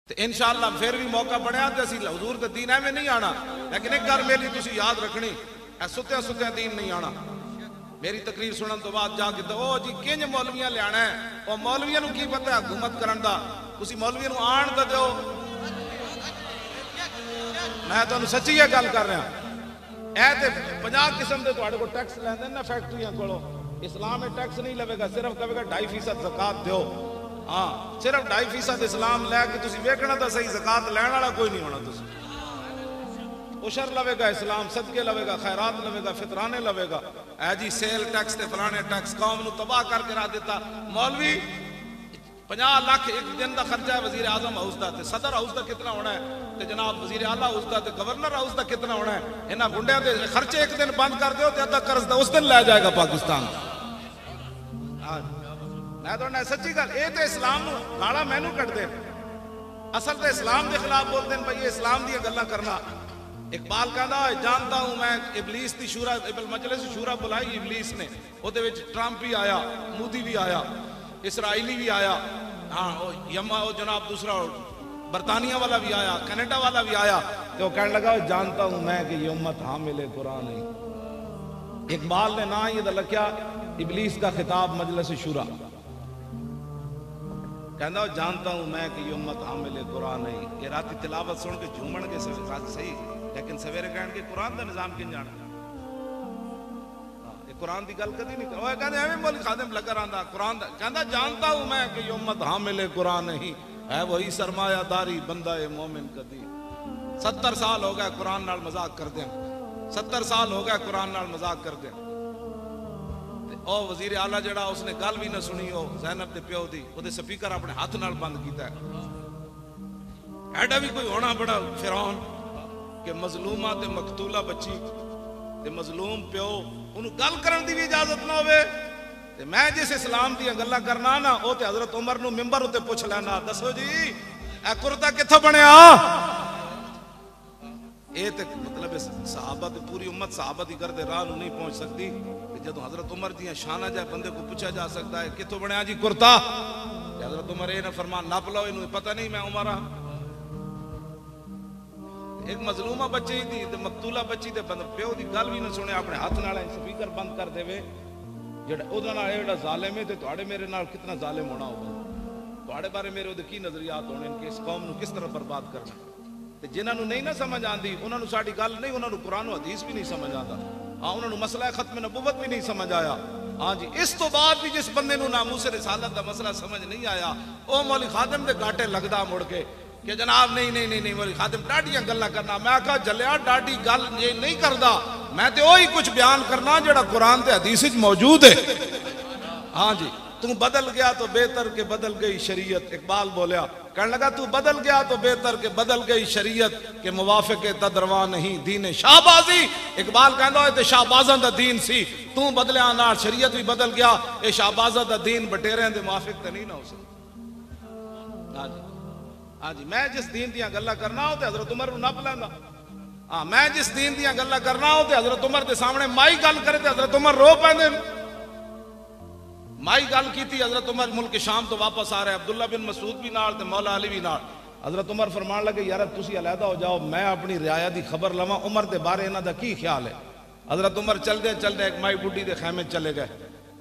تو انشاءاللہ پھر بھی موقع بنیا تو اسی حضور دے دین میں نہیں آنا، لیکن ایک گل میری تسی یاد رکھنی، اے ستیاں ستیاں دین نہیں آنا۔ میری تقریر سنن تو بعد جا کے او جی کنج مولویاں لے آنا ہے، او مولویاں نو کی پتہ ہے حکومت کرن دا، تسی مولویاں نو آن دا دیو۔ میں تو سچی یہ گل کر رہا اے تے 50 قسم دے تواڈے کو ٹیکس لیندے نا فیکٹریاں کولو، اسلام میں ٹیکس نہیں لوے گا، صرف کہے گا 2.5% زکات دیو۔ ہاں صرف 2.5% اسلام لے کے تسی ویکھنا تا صحیح، زکات لین والا کوئی نہیں ہونا۔ تسی عشر لوے گا، اسلام صدقے لوے گا، خیرات لوے گا، فطرانے لوے گا۔ اے جی سیل ٹیکس تے فلانے ٹیکس قوم نو تباہ کر کے رکھ دیتا۔ مولوی 50 لاکھ ایک دن دا خرچہ ہے وزیر اعظم ہاؤس دا، تے صدر ہاؤس دا کتنا ہونا ہے، تے جناب وزیر اعلیٰ ہاؤس دا تے گورنر ہاؤس دا کتنا ہونا ہے۔ انہاں گنڈیاں دے خرچے ایک دن بند کر دیو تے ادھا قرض دا اس دن لے جائے گا پاکستان۔ میں تو سچی گل، اے تے اسلام نو گالا مینوں کٹ دے، اصل تے اسلام دے خلاف بول دین بھائی اسلام دی گلاں کرنا۔ اقبال کہندا ہے جانتا ہوں میں ابلیس دی شورا، مجلس شورا بلائی ابلیس نے، او دے وچ ٹرمپ بھی آیا، مودی بھی آیا، اسرائیلی بھی آیا، ہاں یما او جناب دوسرا برطانیہ والا بھی آیا، کینیڈا والا بھی آیا، تو کہنے لگا جانتا ہوں میں کہ یہ امت حامل قرآن ہے۔ اقبال نے نہ یہ لکھیا ابلیس کا خطاب مجلس شورا، کہندا جانتا ہوں میں کہ یہ امت حامل قرآن ہے۔ یہ راتی تلاوت سن کے جھومن کے صحیح، لیکن سویرے کہن کے قرآن دا نظام کن جانا، قرآن دی گل کدی نہیں کرو۔ کہندے ایویں مول خادم لگا رہندا قرآن دا، کہندا جانتا ہوں میں کہ یہ امت حامل قرآن نہیں ہے، وہی سرمایہ داری بندہ مومن کدی۔ 70 سال ہو گئے قرآن نال مذاق کر دیں، 70 سال ہو گئے قرآن نال مذاق کر دیں۔ او وزیر اعلیٰ جڑا اس نے گل بھی نہ سنی، او زینب دے پیو دی، او دے سپیکر اپنے ہاتھ نال بند کیتا ہے۔ ایڈا بھی کوئی ہونا بڑا فرعون کہ مظلومہ تے مقتولہ بچی تے مظلوم پیو انہوں گل کرن دی بھی اجازت نہ ہوئے۔ تے میں جس اسلام دی گلاں کرنا نا، او تے حضرت عمر نو ممبر اتے پوچھ لینا، دسو جی اے کرتا کتھوں بنیا؟ اے تے مطلب صحابہ تے پوری امت صحابہ دی کردے راہ نو نہیں پہنچ سکتی، جدو حضرت عمر دیاں شانہ جائے بندے کو پوچھا جا سکتا ہے کتھوں بنیا جی کرتا؟ حضرت عمر اے نہ فرمان ناپ لو، انہوں پتہ نہیں میں عمر ہاں۔ ایک مظلومہ بچی دی تے مقتولہ بچی دے بند پیو دی گل بھی نہ سنے، اپنے ہاتھ نال سپیکر بند کر دے وے، جڑا اودے نال ایڈا ظالم ہے تے تواڈے میرے نال کتنا ظالم ہونا ہوگا، تواڈے بارے میرے اودے کی نظریات ہونے کہ اس قوم نو کس طرح برباد کرنا۔ تے جنہاں نو نہیں نہ سمجھ آندی انہاں نو ساڈی گل نہیں، انہاں نو قرآن و حدیث بھی نہیں سمجھ آندا، ہاں انہاں نو مسئلہ ختم نبوت بھی نہیں سمجھ آیا۔ ہاں جی اس تو بعد بھی جس بندے نو ناموس رسالت دا مسئلہ سمجھ نہیں آیا، او مولی خادم دے گاٹے لگدا مڑ کے کہ جناب نہیں مولی خادم ڈاڈیاں گلاں کرنا۔ میں کہا جلیا ڈاڈی گل یہ نہیں کردا، میں تے وہی کچھ بیان کرنا جڑا قرآن تے حدیث وچ موجود ہے۔ ہاں جی تو بدل گیا تو بہتر کہ بدل گئی شریعت، اقبال بولیا، کہنے لگا تو بدل گیا تو بہتر کہ بدل گئی شریعت، کہ موافق تدروا نہیں دین شاہبازی۔ اقبال کہندا ہے تے شاہبازاں دا دین سی، تو بدلیا نال شریعت بھی بدل گیا، اے شاہبازاں دا دین بٹیریاں دے موافق تے نہیں نہ ہو سکتا۔ ہاں جی ہاں جی میں جس دین دیاں گلاں کرنا ہو تے حضرت عمر نو نپ لیندا، ہاں میں جس دین دیاں گلاں کرنا ہو تے حضرت عمر دے سامنے مائی گل کرے تے حضرت عمر رو پیندے۔ مائی گل کیتی حضرت عمر ملک شام تو واپس آ رہے، عبداللہ بن مسعود بھی نال تے مولا علی بھی نال۔ حضرت عمر فرمان لگے یار تسی علیحدہ ہو جاؤ، میں اپنی رعایا دی خبر لواں عمر دے بارے انہاں دا کی خیال ہے۔ حضرت عمر چل دے ایک مائی بڈھی دے خیمے چلے گئے،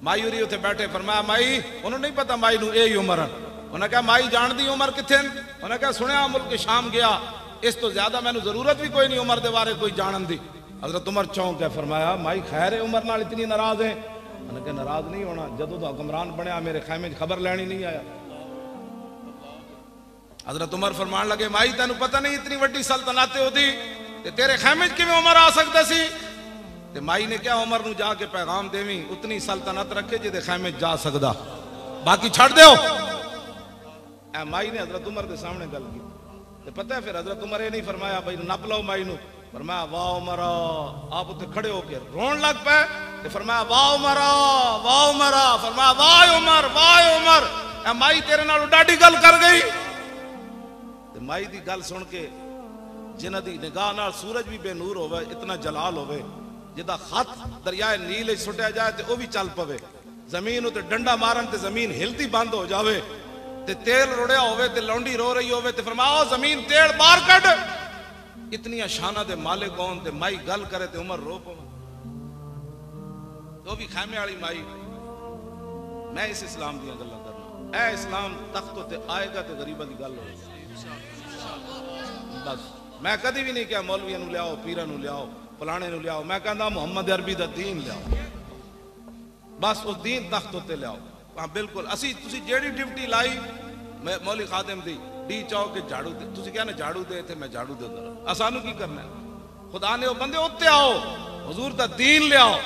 مائی ہوری اتنے بیٹھے، فرمایا مائی، انہوں نہیں پتا مائی نو اے عمر ہیں، انہوں نے کہا مائی جان دی عمر کتھے؟ انہوں نے کہا سنیا ملک شام گیا، اس تو زیادہ میں نے ضرورت بھی کوئی نہیں عمر دے بارے کوئی جانن دی۔ حضرت عمر چونک ہے، فرمایا مائی خیر ہے عمر نال اتنی ناراض ہیں؟ انہوں نے کہا ناراض نہیں ہونا، جدو تو حکمران بنیا میرے خیمے خبر لینی نہیں آیا۔ حضرت عمر فرمان لگے مائی تینوں پتہ نہیں اتنی وڈی سلطنت ہوتی تے تیرے خیمے کیویں عمر آ سکتا سی؟ تے مائی نے کیا عمر نو جا کے پیغام دیویں اتنی سلطنت رکھے جے دے خیمے جا سکدا، باقی چھڑ دیو۔ اے مائی نے حضرت عمر دے سامنے گل کی تے پتہ ہے پھر حضرت عمر یہ نہیں فرمایا بھائی نپ لو مائی نو، فرمایا واہ عمر، آپ اتنے کھڑے ہو کے رون لگ پے تے فرمایا واہ عمر واہ عمر، فرمایا واہ عمر واہ عمر، اے مائی تیرے نال ڈاڈی گل کر گئی۔ تے مائی دی گل سن کے جنہ دی نگاہ نال سورج بھی بے نور ہوئے، اتنا جلال ہوئے، جدا خط دریائے نیل سٹیا جائے تے او بھی چل پوے، زمین تے ڈنڈا مارن تے زمین ہلتی بند ہو جاوے، تے تیل روڑیا ہوئے تے لونڈی رو رہی ہوئے تے فرمایا زمین تیل باہر کٹ. اتنی شانہ دے مالک کون تے مائی گل کرے تے عمر رو پو تو بھی خیمے والی مائی. میں اس اسلام دیا گلا کرنا. اے اسلام تختوں تے آئے گا تے غریبہ دی گل ہوئے. بس میں کدی بھی نہیں کہا مولویاں نو لیاؤ پیرہ نو لیاؤ پلانے نو لیاؤ. میں کہندا محمد عربی دا دین لیاؤ. بس اس دین تختوں تے لیاؤ. ہاں بالکل اسی تسی جیڑی ڈیوٹی لائی مولوی خادم دی ڈی چاؤ کے جھاڑو دے. تسی کہنا جھاڑو دے تھے میں جھاڑو دے در. اسانو کی کرنا ہے؟ خدا نے وہ بندے اتے آؤ حضور دا دین لے آؤ.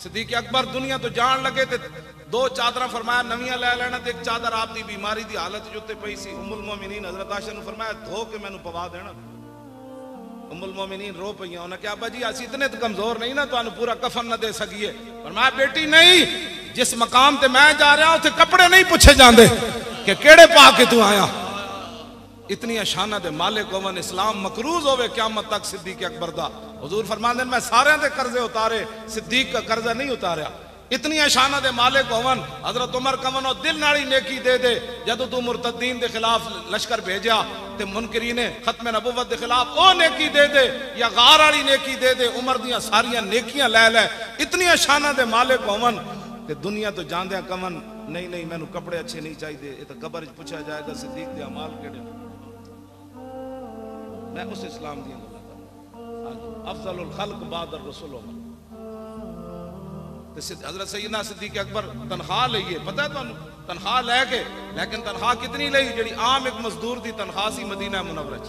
صدیق اکبر دنیا تو جان لگے تے دو چادرہ فرمایا نویاں لے لینا تے ایک چادر آپ دی بیماری دی حالت جو تے پئی سی. ام المومنین حضرت عائشہ نے فرمایا دھو کے مینوں پوا دینا. ام المومنین رو پئیاں. انہاں کہا ابا جی اسی اتنے کمزور نہیں نا تانوں پورا کفن نہ دے سکیے. فرمایا بیٹی نہیں جس مقام تے میں جا رہا ہوں تے کپڑے نہیں پوچھے جاندے کہ کیڑے پا کے تو آیا. اتنی شانہ دے مالک ہون اسلام مقروض ہوئے قیامت تک صدیق اکبر دا. حضور فرماندے میں سارے دے قرضے اتارے صدیق کا قرضہ نہیں اتاریا. اتنی شانہ دے مالک ہون حضرت عمر کمنو دل ناڑی نیکی دے دے جدو تو مرتدین دے خلاف لشکر بھیجیا تے منکرین ختم نبوت دے خلاف او نیکی دے دے یا غار والی نیکی دے دے. عمر دیاں ساریاں نیکیاں لے لے. اتنی شانہ دے مالک ہون تے دنیا تو جاندیاں کمن نہیں نہیں مینوں کپڑے اچھے نہیں چاہیے. یہ تو قبر وچ پوچھا جائے گا صدیق دے اعمال کیڑے. میں اس اسلام دی گل کردا. افضل الخلق بعد الرسول عمر. حضرت سیدنا صدیق اکبر تنخواہ لئیے پتہ ہے تانوں تنخواہ لے کے لیکن تنخواہ کتنی لئی جڑی عام ایک مزدور دی تنخواہ سی مدینہ منورہ چ.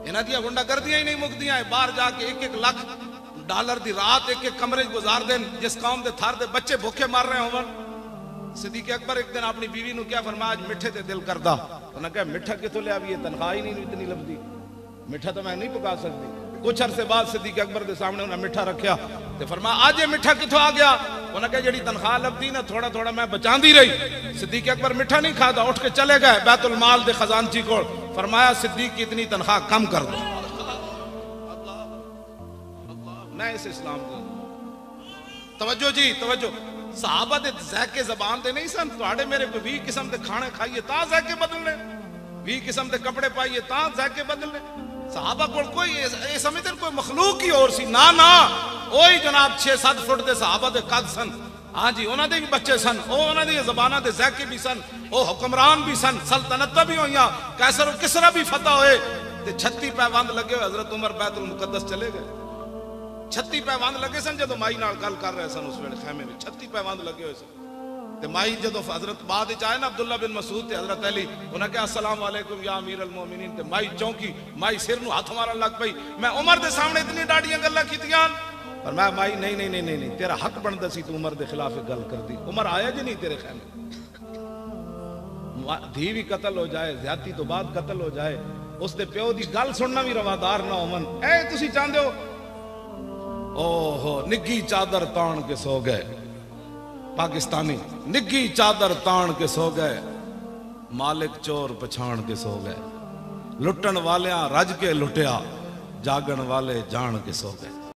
انہاں دیاں گنڈا گردیاں ہی نہیں مکدیاں. باہر جا کے $1 لاکھ دی رات ایک ایک کمرے گزار دیں جس قوم دے تھار دے بچے بھوکے مار رہے ہوں. صدیق اکبر ایک دن اپنی بیوی نو کیا فرمایا آج مٹھے تے دل کردا. انہاں کہا مٹھا کتوں لیا بھی یہ تنخواہ ہی نہیں اتنی لبدی. مٹھا تو میں نہیں پکا سکتی. کچھ عرصے بعد صدیق اکبر دے سامنے انہاں مٹھا رکھیا تے فرمایا آج یہ مٹھا کتوں آ گیا. انہاں کہا جڑی تنخواہ لبدی نا تھوڑا تھوڑا میں بچاندی رہی. صدیق اکبر مٹھا نہیں کھادا اٹھ کے چلے گئے بیت المال دے خزانچی کو. فرمایا صدیق کی اتنی تنخواہ کم کر دو. میں اس اسلام کو توجہ جی توجہ. صحابہ دے ذائقے زبان دے نہیں سن. تواڈے میرے کوئی 20 قسم دے کھانے کھائیے تا ذائقے بدلنے 20 قسم دے کپڑے پائیے تا ذائقے بدلنے. صحابہ کو کوئی یہ سمجھتے کوئی مخلوق ہی اور سی نا نا. وہی جناب 6-7 فٹ دے صحابہ دے قد سن. ہاں جی انہاں دے بھی بچے سن. انہاں دی زباناں دے ذائقے بھی سن. وہ حکمران بھی سن. سلطنتاں بھی ہوئیاں. قیصر و کسریٰ بھی فتح ہوئے. تے 36 پیوند لگے ہوئے. حضرت عمر بیت المقدس چلے گئے. 36 پیوند لگے سن جدو مائی نال گل کر رہے سن اس ویلے خیمے میں 36 پیوند لگے ہوئے سن. تے مائی جدو حضرت بعد وچ آئے نا عبداللہ بن مسعود تے حضرت علی انہاں کہا السلام علیکم یا امیر المومنین. تے مائی چونکی مائی سر نو ہاتھ مارن لگ پئی. میں عمر دے سامنے اتنی ڈاڈیاں گلاں کیتیاں پر میں مائی نہیں نہیں نہیں نہیں تیرا حق بندا سی تو عمر دے خلاف گل کردی. عمر آیا جی نہیں تیرے خیمے. دھی بھی قتل ہو جائے زیادتی تو بعد قتل ہو جائے اس دے پیو دی گل سننا بھی روادار نہ ہون. اے تسی چاہندے ہو اوہو نگی چادر تان کے سو گئے. پاکستانی نگی چادر تان کے سو گئے. مالک چور پچھان کے سو گئے. لٹن والیاں رج کے لٹیا جاگن والے جان کے سو گئے.